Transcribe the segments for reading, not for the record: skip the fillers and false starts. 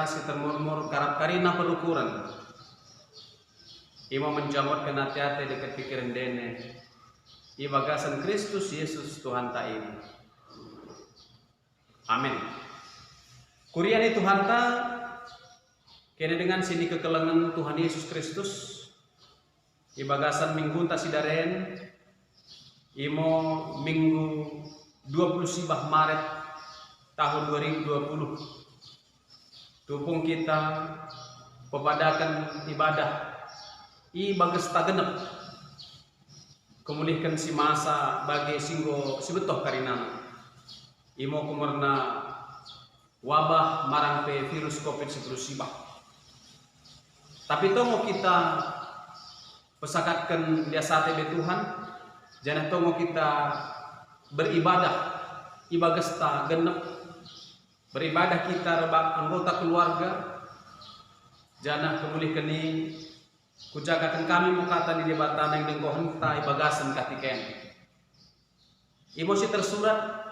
si termurmur karap karina perukuran. Imo menjamut kena hati-hati dekat pikiran dene. I bagasan Kristus Yesus Tuhan ta ini. Amin. Kuriani Tuhan ta kene dengan sini kekelengan Tuhan Yesus Kristus. I bagasan minggu ta sidaren. Imo minggu 20 Maret tahun 2020. Tupung kita pepadakan ibadah I bagas tagenep kemulihkan si masa bagi singgo si betoh karinana imo kumerna wabah marang pe virus COVID-19 sibah. Tapi tongo kita pesakatkan biasa be Tuhan jangan tongo kita beribadah ibagas ta genep beribadah kita rebak anggota keluarga jangan kemulihkan ini kujagakan kami mukatan di debatan yang dengko hentai bagasan katiken. Emosi tersurat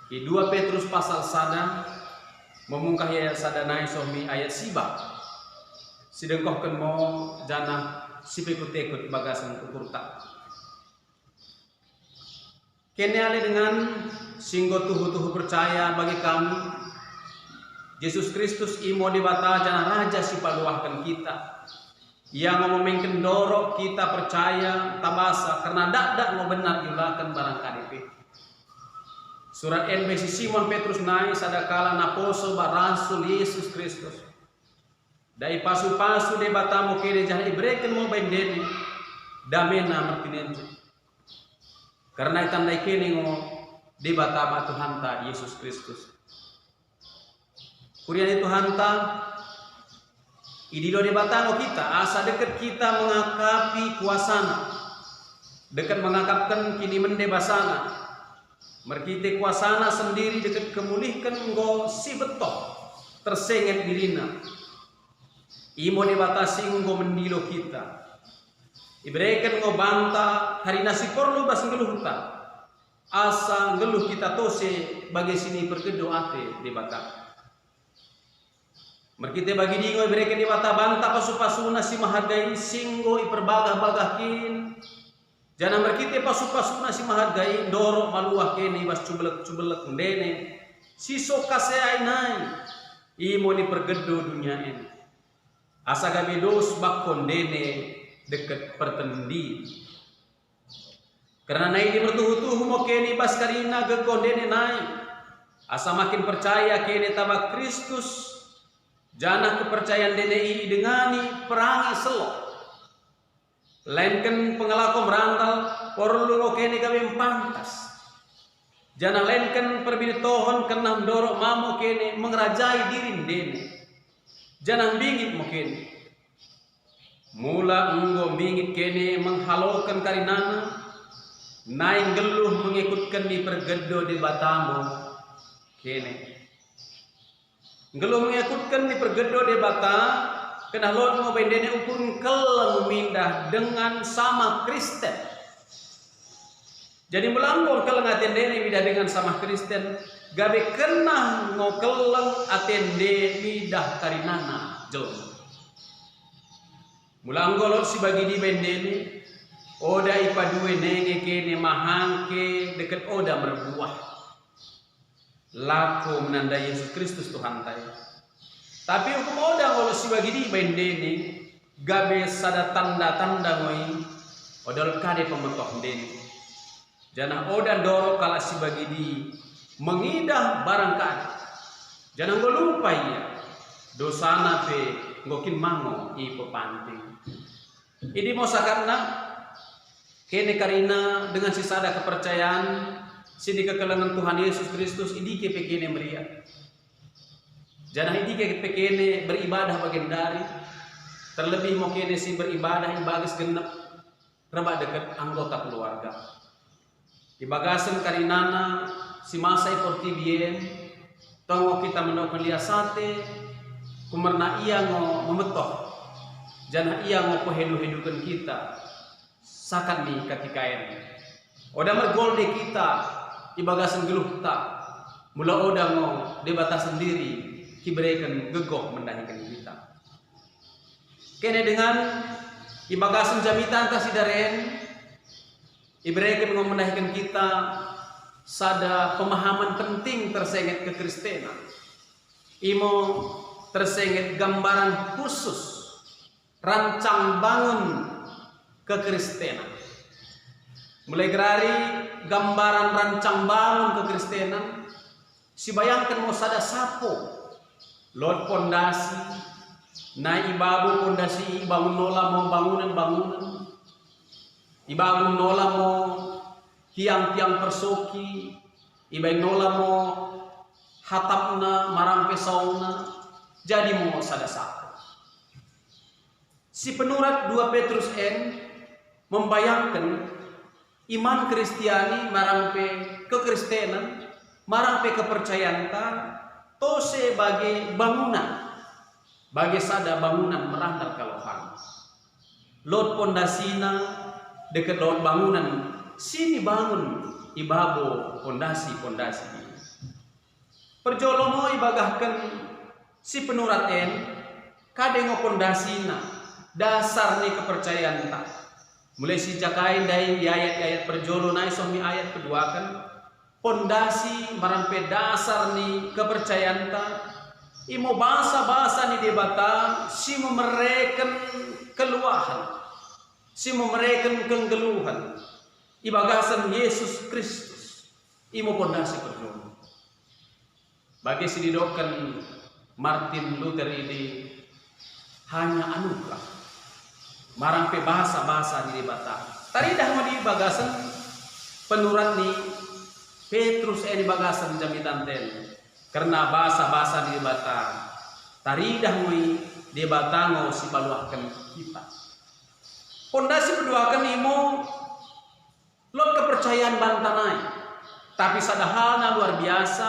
di 2 Petrus pasal sana memungkah ayat sadanai sohmi ayat siba. Sidengkohkan mo jana sipikut-ikut bagasan kukurta. Kene ale dengan singgo tuhu-tuhu percaya bagi kami Yesus Kristus imo debata jana raja si paluahkan kita. Yang ngomongin kendorok kita percaya tabasa karena dak mau benar ilakan barang KDP. Surat NB si Simon Petrus naik sadakala naposo barasul Yesus Kristus. Dai pasu-pasu debatamu kene jah ibreken mo bendeni damena martinentu. Karena itandai kene ngo debata Tuhan ta Yesus Kristus. Kurian Tuhan ta Idilo debatano kita, asa dekat kita mengakapi kuasana, dekat mengakapkan kini mendebasana, merkite kuasana sendiri dekat kemulihkan ngo si betoh tersenget dirina, imo debatasi ngo mendilo kita, iberikan ngo banta hari nasi perlu bas ngeluh ta, asa ngeluh kita tose bagi sini pergedo ate debata. Merkite bagi dingo mereka di mata banta pasu-pasuna si mahargai singgo iperbagah-bagahin. Jangan merkite pasu-pasuna si mahargai dorok maluah kene bas cubelek ndene. Siso kase ainai. Imo ni pergedo dunia ini. Asa gabe dos bakon dene deket pertendi. Karena nai di bertuhu-tuhu mo kene bas karina gekon dene nai. Asa makin percaya kene tabak Kristus. Jana kepercayaan DNI dengani perangi selok. Lainkan pengelako merantal perlu ngokeni kami pantas. Jana lainkan perbinitohon kena dorok mamo kene mengerajai diri dene. Jana bingit mo kene. Mula enggo bingit kene menghalokan karinana. Naing geluh mengikutkan di pergedo di batamu kene. Ngeluh mengikutkan di pergedo debata kena lord mau bendene ukur keleng mindah dengan sama Kristen. Jadi melambor keleng atendene mindah dengan sama Kristen gabe kena ngokeleng atende mindah karinana jelma. Mulanggol si bagi di bendene oda ipadue nenge kene mahangke deket oda berbuah. Laku menandai Yesus Kristus Tuhan tayo. Tapi hukum oda kalau si bagi di bendeni gabe sada tanda-tanda ngoi odol kade pemetoh deni. Jana oda doro kala si bagi di mengidah barang kade. Jana nggo lupa ya dosana pe ngokin mango i pepanting. Ini mau sakarna kene karina dengan sisada kepercayaan sini kekelengan Tuhan Yesus Kristus idike pekene meriah. Jangan idike pekene beribadah bagian dari. Terlebih mau kene si beribadah ibagas genep reba dekat anggota keluarga. Ibagasan karinana si masa iporti bien tongo kita menokan liasate kumerna iya ngo memetoh. Jangan iya ngo pehedu-hedukan kita sakan nih katikaen. Oda mergolde kita ibagasan geluh tak mula oda ngo debata sendiri kiberikan gegoh mendahikan kita. Kene dengan ibagasan jamitan kasidaren iberikan mendahikan kita sada pemahaman penting tersenget kekristenan. Imo tersenget gambaran khusus rancang bangun kekristenan. Mulai gerari gambaran rancang bangun kekristenan, si bayangkan mau sada sapo lot pondasi, na ibabu pondasi bangun nola mau bangunan, ibangun nola mau tiang-tiang persoki, ibang nola mau hatapna marang pesauna, jadi mau sada sapo. Si penurat 2 Petrus N membayangkan iman Kristiani marangpe kekristenan, marangpe kepercayaan ta tose bagi bangunan, bagi sada bangunan merandal kalohan. Lot pondasina dekat lot bangunan, sini bangun ibabo pondasi. Perjolomo ibagahkan si penurat N kadengo pondasina dasar ni kepercayaan ta. Mulai si jakain dari ayat-ayat perjolo na isomi ayat kedua kan pondasi marampe dasar ni kepercayaan ta. Imo bahasa-bahasa ni debata si memereken keluahan, si memereken kenggeluhan. Ibagasan Yesus Kristus imo pondasi perjolo. Bagi si didokan Martin Luther ini hanya anugerah. Marangpe bahasa-bahasa di debata. Tadi dah mau di bagasan penurat ni Petrus di bagasan jamitan ten. Karena bahasa-bahasa di debata. Tadi dah mau debata ngo si baluahkan kita. Pondasi berduakan imo lot kepercayaan bantanai. Tapi sadahalna luar biasa.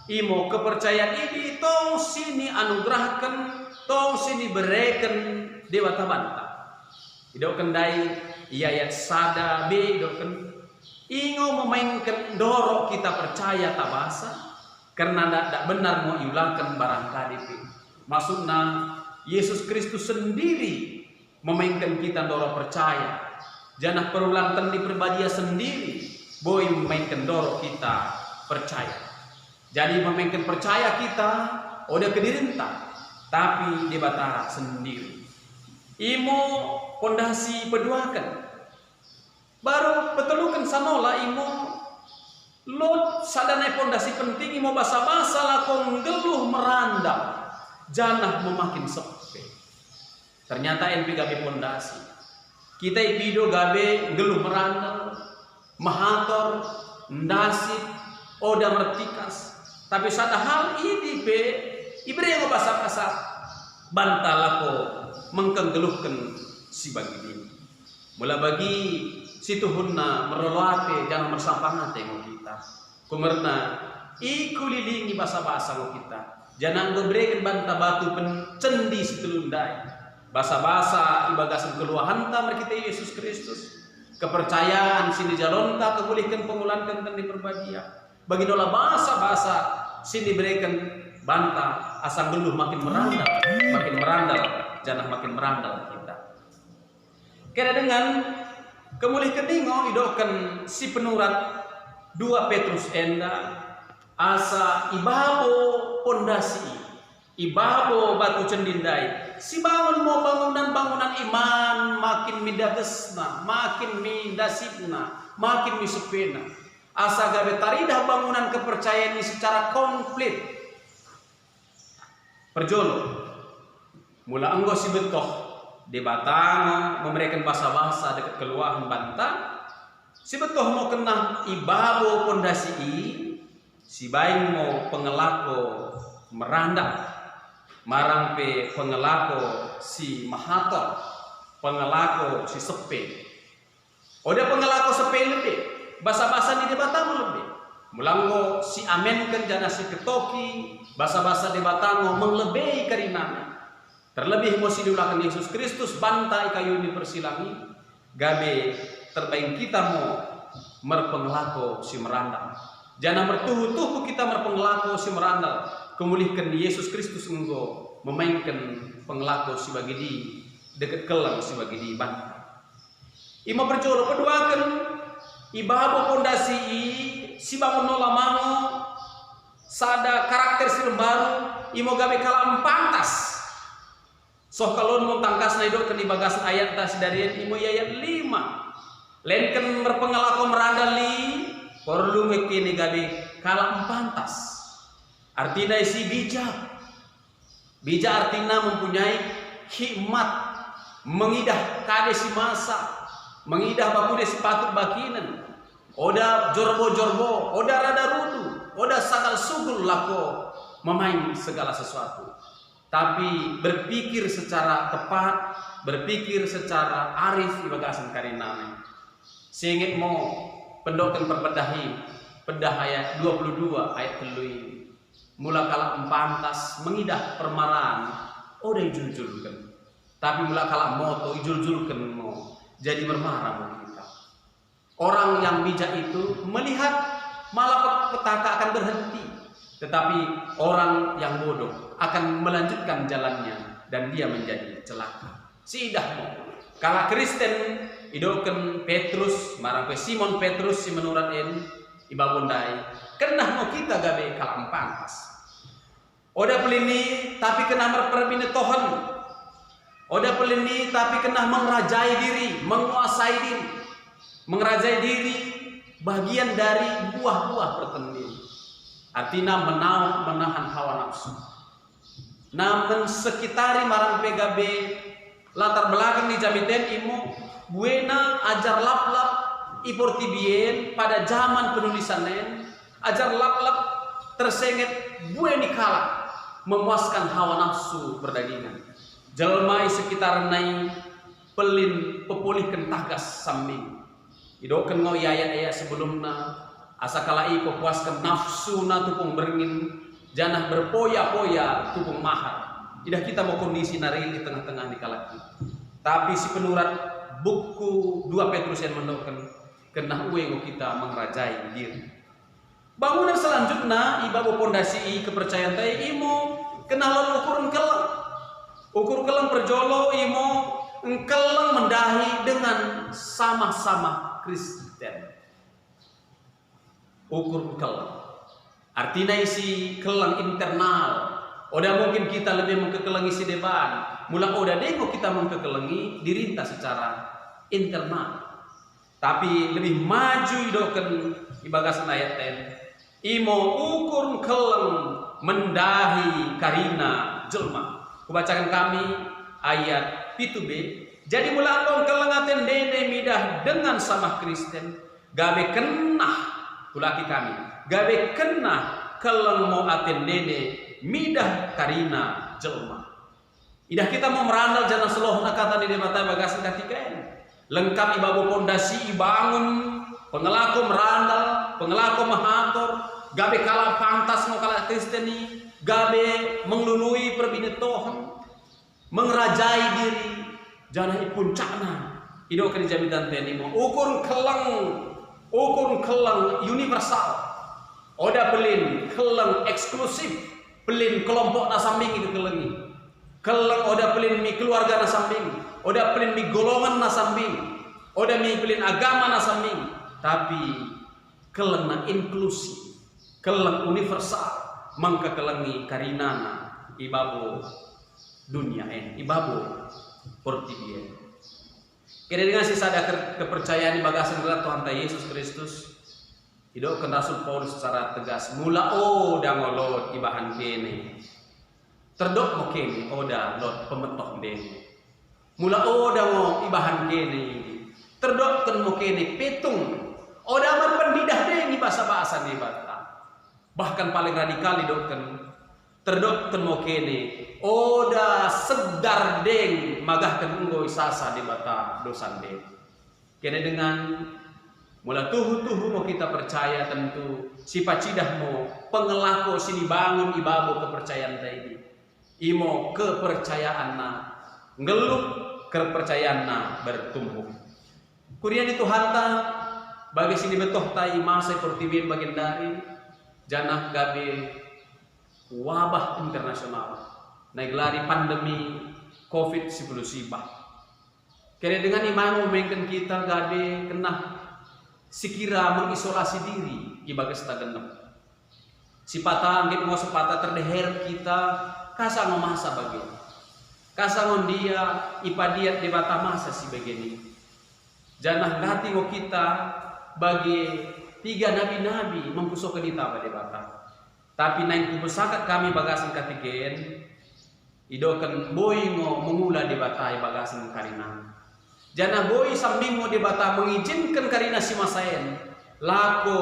Imo kepercayaan ini tong sini anugerahkan, tong sini berikan dewata banta. Idok kendai ayat sada B idok ingo memainkan dorok kita percaya tabasa karena tidak benar mau iulangkan barang kadipi. Maksudnya Yesus Kristus sendiri memainkan kita dorok percaya. Jangan perulang tendi perbadia sendiri boy memainkan dorok kita percaya. Jadi memainkan percaya kita udah kedirinta tapi di batara sendiri. Imo pondasi peduakan baru petelukan sanola imo lot sadanai pondasi penting imo basa-basa lakong geluh merandam janah memakin sepi. Ternyata NP gabe pondasi kita ipido gabe geluh merandam mahator ndasip oda mertikas tapi sada hal ini be ibere ngo basa-basa bantalako mengkenggeluhkan si bagi ini. Mula bagi si Tuhunna merolate jangan mersampangan tengok kita. Kumerna ikulilingi basa-basa ngo kita. Jangan gebrekan banta batu pencendi si telundai. Basa-basa ibagasan keluahan ta kita Yesus Kristus. Kepercayaan sini jalonta kebolehkan pengulankan dan diperbadia. Bagi dola basa-basa sini berikan banta asang geluh makin merandal, jangan makin merandal kita. Kira dengan kemulih keningo idokan si penurat 2 Petrus enda asa ibabo pondasi, ibabo batu cendindai. Si bangun mau bangunan iman makin midagesna, makin midasibna, makin misupena. Asa gabe taridah bangunan kepercayaan ini secara komplit. Perjolo mula anggo si betoh debatang memberikan bahasa-bahasa dekat keluahan bantang si betoh mau kena ibabo pondasi si baing mau pengelako merandang marangpe pengelako si mahator pengelako si sepe oda pengelako sepe lebih bahasa-bahasa di debatang lebih mulanggo si amenkan jana si ketoki basa-basa debatango melebihi karinana terlebih mau diulakan Yesus Kristus bantai kayu ini persilangi gabe terbaik kita mau merpengelako si merandal jangan bertuhu-tuhu kita merpengelako si merandal kemulihkan Yesus Kristus enggo memainkan pengelako sebagai di dekat kelang sebagai di bantah. Ima percoro peduakan ibabo pondasi si bangun nola mango sada karakter silem baru imo gabe kalam pantas. Soh kalon mau tangkas na idok di bagas ayat tas dari imo ayat 5. Lenken berpengalako merandali perlu mekini gabe kalam pantas. Artinya isi bijak. Bijak artinya mempunyai hikmat, mengidah kade si masa, mengidah baku desi patut bakinan. Oda jorbo-jorbo, oda rada rudu, oda sakal sugul lako memain segala sesuatu. Tapi berpikir secara tepat, berpikir secara arif ibagasan karinane. Singit mo pendokan perpedahi pedah ayat 22 ayat 3. Mula kala empantas mengidah permarahan oda ijul-julkan. Tapi mula kala moto ijul-julkan mo jadi bermarah mo kita. Orang yang bijak itu melihat malah petaka akan berhenti. Tetapi orang yang bodoh akan melanjutkan jalannya dan dia menjadi celaka. Sidah mo kala Kristen idoken Petrus marang pe Simon Petrus si menurat ibabundai kenah mo kita gabe kalam pantas. Oda pelini tapi kena merperbini Tuhan. Oda pelini tapi kena mengrajai diri, menguasai diri. Mengrajai diri bagian dari buah-buah pertendin. Artinya menahan hawa nafsu. Namun sekitari marang PGB latar belakang di jamiten imu buena ajar lap-lap iportibien pada zaman penulisanen ajar lap-lap tersenget bueni kala memuaskan hawa nafsu berdagingan. Jelmai sekitar nai pelin pepulihkan tagas sambing. Idoken ngau ayat-ayat sebelumna asakala i pepuaskan nafsu na tupung beringin janah berpoya-poya tupung mahar. Idah kita mau kondisi nari di tengah-tengah di kalaki. Tapi si penurat buku 2 Petrus yang mendoken kena uengo kita mengrajai diri. Bangunan selanjutnya ibabu pondasi kepercayaan tay imo kenal ukur kelang. Ukur kelang perjolo imo kelang mendahi dengan sama-sama Kristen. Ukur kelang. Artinya isi kelang internal. Oda mungkin kita lebih mengkekelangi si depan. Mula oda dego kita mengkekelangi dirinta secara internal. Tapi lebih maju idoken ibagasan ayat 10. Imo ukur kelang mendahi karina jelma. Kubacakan kami ayat 7b. Jadi mula tong kelengaten dene midah dengan sama Kristen. Gabe kenah kulaki kami. Gabe kenah kelang mau aten dene midah karina jelma. Idah kita mau merandal jangan seloh nakatan di mata bagasan katikan. Lengkap ibabu pondasi ibangun pengelaku merandal, pengelaku mahator, gabe kalah pantas mau kalah Kristeni, gabe menglului perbini Tuhan, mengrajai diri, jangan puncakna. Ido ke jaminan teni mau ukur kelang universal. Oda pelin kelang eksklusif, pelin kelompok nasambing itu kelengi. Kelang oda pelin mi keluarga nasambing, oda pelin mi golongan nasambing, oda mi pelin agama nasambing. Tapi kelang na inklusif, kelang universal, mangka kelengi karinana ibabu dunia ibabu portibien. Kira dengan sisa ada kepercayaan di bagasan gelar Tuhan Yesus Kristus. Hidup Rasul Paulus secara tegas. Mula oda ngolot ibahan kene. Terdok mo kene oda lot pemetok dene. Mula oda mo ibahan kene. Terdok ken mo kene petung. Oda man pendidah deng bahasa-bahasa di bata. Bahkan paling radikal hidupkan. Terdok ken mo kene. Oda sedar deng magahkan unggo isasa di bata dosan deng. Kene dengan mula tuhu-tuhu mau kita percaya tentu sifat cidah mo pengelako sini bangun ibabu kepercayaan tadi. Imo kepercayaan na ngeluh kepercayaan na bertumbuh. Kurian itu hanta bagi sini betoh tai masa pertibin bagian dari janah gabe wabah internasional naik lari pandemi COVID-19. Kira dengan imang mengken kita gabe kena sikira mengisolasi diri ibagas tagenep. Sipata anggit mau sepata terdeher kita kasang masa bagi. Kasangon dia ipadiat di bata masa si begini. Janah gati ngo kita bagi 3 nabi-nabi mengkusok kita pada bata. Tapi naik kubesakat kami bagasan katigen idokan boy ngo mengula di bata bagasan karina. Jana boy sambing ngo di bata mengizinkan karina si masaen lako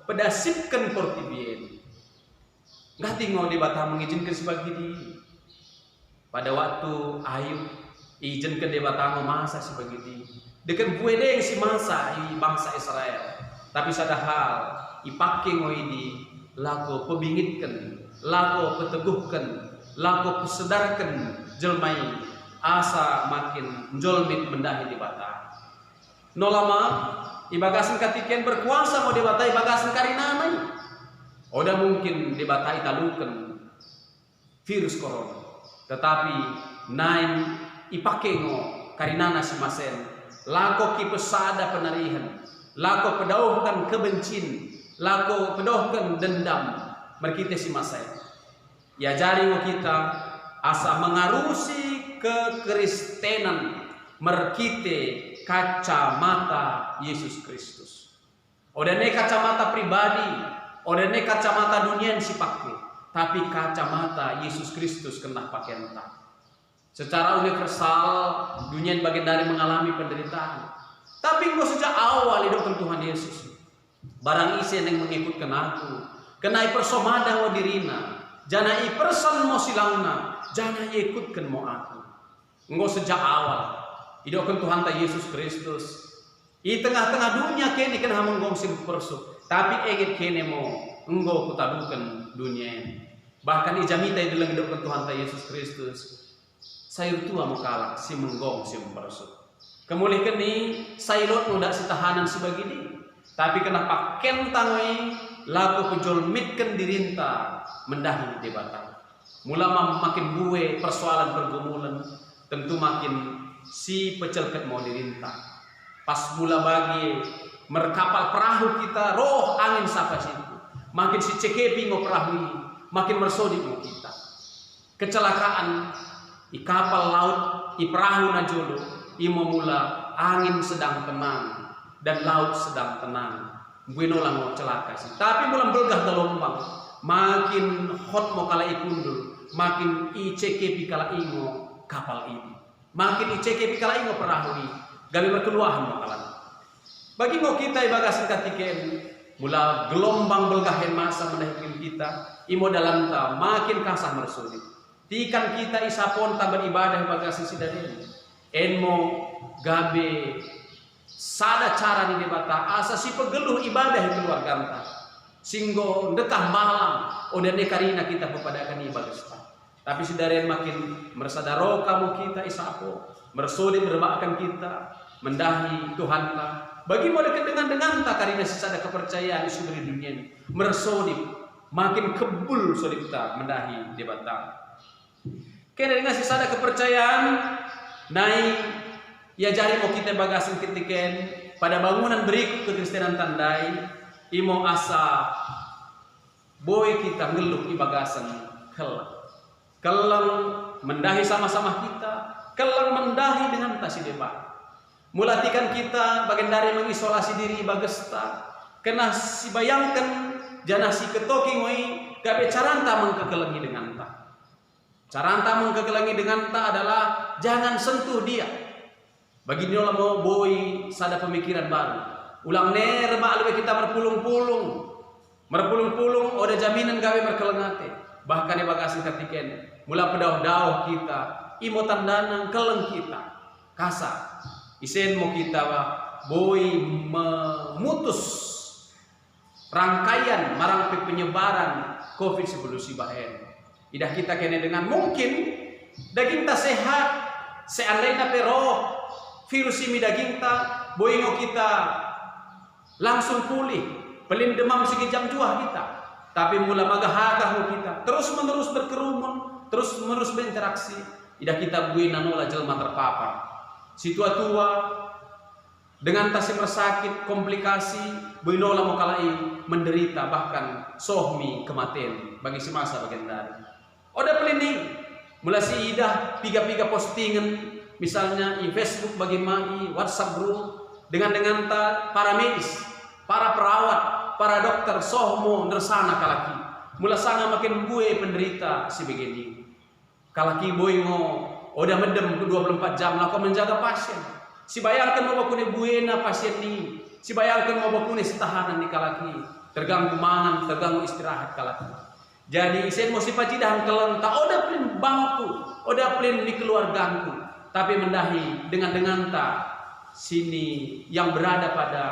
pedasipkan portibien. Gati ngo di bata mengizinkan sebagai di pada waktu Ayub izinkan di bata ngo masa sebagai di dekat buede si masa i bangsa Israel. Tapi sadahal ipake ngo ini lako pebingitkan, lako peteguhkan, lako pesedarkan jelmai asa makin jolmit mendahi di bata. No lama ibagasan katiken berkuasa mau di bata ibagasan karinanai. Oda mungkin di bata italukan virus corona. Tetapi nain ipake ngo karinana si masen lako ki pesada penarihan, lako pedauhkan kebencin, lako pedauhkan dendam merkite si masen. Ya jari ngo kita asa mengarusi kekristenan merkite kacamata Yesus Kristus. Odene kacamata pribadi, odene kacamata dunia si pakai, tapi kacamata Yesus Kristus kena pakai entah. Secara universal dunia bagian dari mengalami penderitaan. Tapi engkau sejak awal hidupkan Tuhan Yesus. Barang isi yang mengikutkan aku, kenai persomada mau dirina, jana i persan mau silangna, jana ikutkan mau aku. Engkau sejak awal hidupkan Tuhan ta Yesus Kristus. I tengah-tengah dunia kini kena menggongsin persuk, tapi engit kini mau engkau kutadukan dunia ini. Bahkan ijamita itu lagi hidupkan Tuhan ta Yesus Kristus. Sayur tua mukalak si menggong si mempersut. Kemudian kini sailot muda si tahanan sebagini. Tapi kenapa kentangui laku pejolmitkan dirinta mendahi di batang. Mula makin buwe persoalan pergumulan tentu makin si pecelket mau dirinta. Pas mula bagi merkapal perahu kita roh angin sapa situ. Makin si cekepi ngo perahu ini makin mersodip ngo kita. Kecelakaan i kapal laut, i perahu najolo, i mula angin sedang tenang dan laut sedang tenang. Gue nolang mau celaka sih. Tapi mulai belgah gelombang, makin hot mau kala ikundul, makin i cekepi kala ingo kapal ini, makin i cekepi kala ingo perahu ini, gali berkeluahan mau kala. Bagi mau kita ibagasan katiken, mula gelombang belgahen masa menahikin kita, imo dalam ta makin kasah mersudit. Tikan kita isapon tak beribadah bagasan sidadeni. Enmo gabe sada cara ni debata asa si pegeluh ibadah keluarga anta. Singgo dekah malam odene karina kita pepadakan ibadah sta. Tapi sidaren makin mersadaro kamu kita isapo, mersodi berbakan kita mendahi Tuhan ta. Bagi mau dekat dengan ta karina sisada kepercayaan di sumber dunia ini. Mersodi makin kebul sodipta mendahi debata. Kena dengan sisa ada kepercayaan naik ya jari mau kita bagasan ketiken pada bangunan berikut kekristenan tandai imo asa boy kita ngeluh i bagasan kelang mendahi sama-sama kita kelang mendahi dengan tasi debat mulatikan kita bagian dari mengisolasi diri bagesta kena si bayangkan jana si ketoki ngoi gabe caranta mengkekelengi dengan ta. Caranta mengkekelangi dengan ta adalah jangan sentuh dia. Bagi nyola mau boy sada pemikiran baru. Ulang ner ma'alwe kita merpulung-pulung. Merpulung-pulung ada jaminan gawe merkelengate. Bahkan di bagasan katiken mula pedauh-dauh kita, imo tandana keleng kita. Kasa. Isen mau kita boy memutus rangkaian marang penyebaran COVID-19 bahen. Idah kita kena dengan mungkin daging ta sehat seandainya pero virus ini daging ta boingo kita langsung pulih pelin demam segi jam juah kita tapi mula magahagah kita terus menerus berkerumun, terus menerus berinteraksi. Ida kita buina nola jelma terpapar. Situa tua dengan tasing sakit, komplikasi, buinola mokalai menderita bahkan sohmi kematian bagi si masa bagian dari. Oda pelini mula si ida piga-piga postingan misalnya di Facebook bagaimana, WhatsApp group dengan para medis, para perawat, para dokter sohmo nersana kalaki. Mula sana makin bue penderita si begini. Kalaki boingo oda medem 24 jam lako menjaga pasien. Si bayangkan mau bakune buena pasien ni. Si bayangkan mau bakune si tahanan ni kalaki. Terganggu mangan, terganggu istirahat kalaki. Jadi isen mo si pacidahan kelenta oda pelin bangku, oda pelin di keluargaku. Tapi mendahi dengan ta sini yang berada pada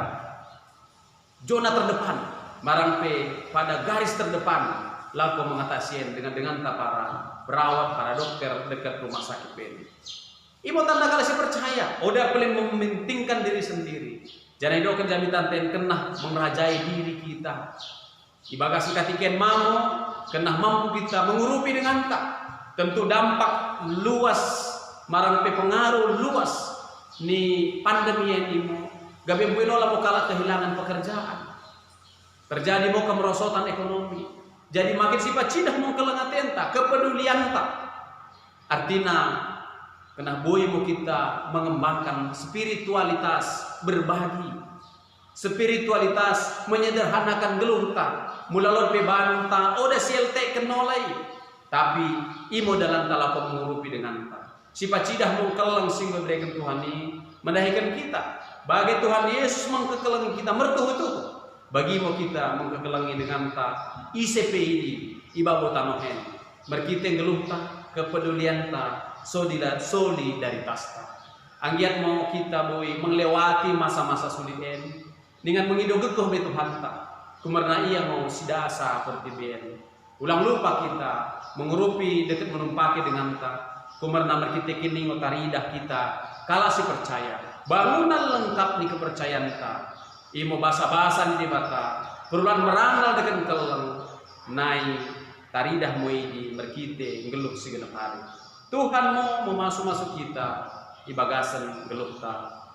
zona terdepan, marangpe pada garis terdepan, laku mengatasi dengan ta para perawat, para dokter dekat rumah sakit ini. Imo tanda kala si percaya, oda pelin mementingkan diri sendiri. Jangan do kerja mitanten kena mengerajai diri kita. Ibagas katiken mau, kena mampu kita mengurupi dengan ta. Tentu dampak luas marang pengaruh luas ni pandemi ini gabe buinola mo kala kehilangan pekerjaan. Terjadi mo kemerosotan ekonomi. Jadi makin sifat cidah mo kelengatenta, kepedulianta. Artinya kena boy mo kita mengembangkan spiritualitas berbagi. Spiritualitas menyederhanakan geluhta. Mulalon pe banta oda sielte kenolai. Tapi imo dalam talako mengurupi dengan ta. Sifat cidah mengkelang sehingga berikan Tuhan ini mendahikan kita. Bagi Tuhan Yesus mengkekelangi kita mertuh-tuh. Bagi mau kita mengkekelangi dengan ta ICP ini ibabu tanohen. Merkita geluh ta kepedulian ta solidaritas ta. Anggiat mau kita boy melewati masa-masa sulit ini dengan mengidogekuh be Tuhan ta. Kumarna ia mau sidasa seperti bien. Ulang lupa kita mengurupi dekat menumpaki dengan ta. Kumarna merkite kini ngotaridah kita kala si percaya bangunan lengkap ni kepercayaan ta imo basa-basa ni dibata perulan meranggal dengan keleng nai taridah moidi merkite ngeluh si genep hari Tuhan mau memasuk kita ibagasan geluh ta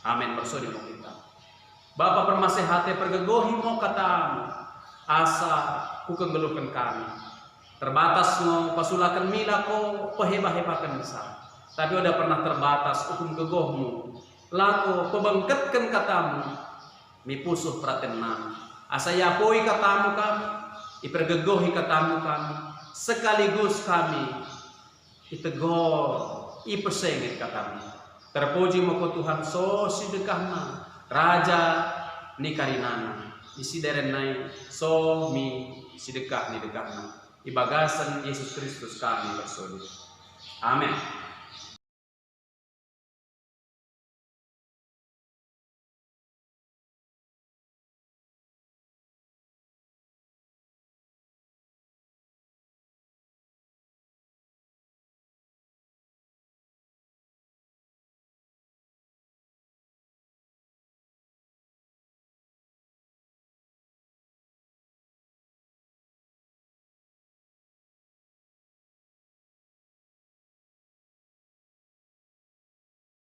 amin bersodi mo kita Bapa permasehate pergegohi mo katamu asa ku kenggeluhkan kami terbatas mo pasulakan mila ko peheba-hebakan besar. Tapi udah pernah terbatas hukum kegohmu. Lako pebangkatkan katamu. Mi pusuh pratenam. Asaya poi katamu kami. Ipergegohi katamu kami. Sekaligus kami. Itegor. Ipesengit katamu. Terpuji mo ko Tuhan so sidekahna. Raja ni karinana. Isi derenai so mi sidekah ni dekahna. Ibagasan Yesus Kristus kami bersodi. Amin.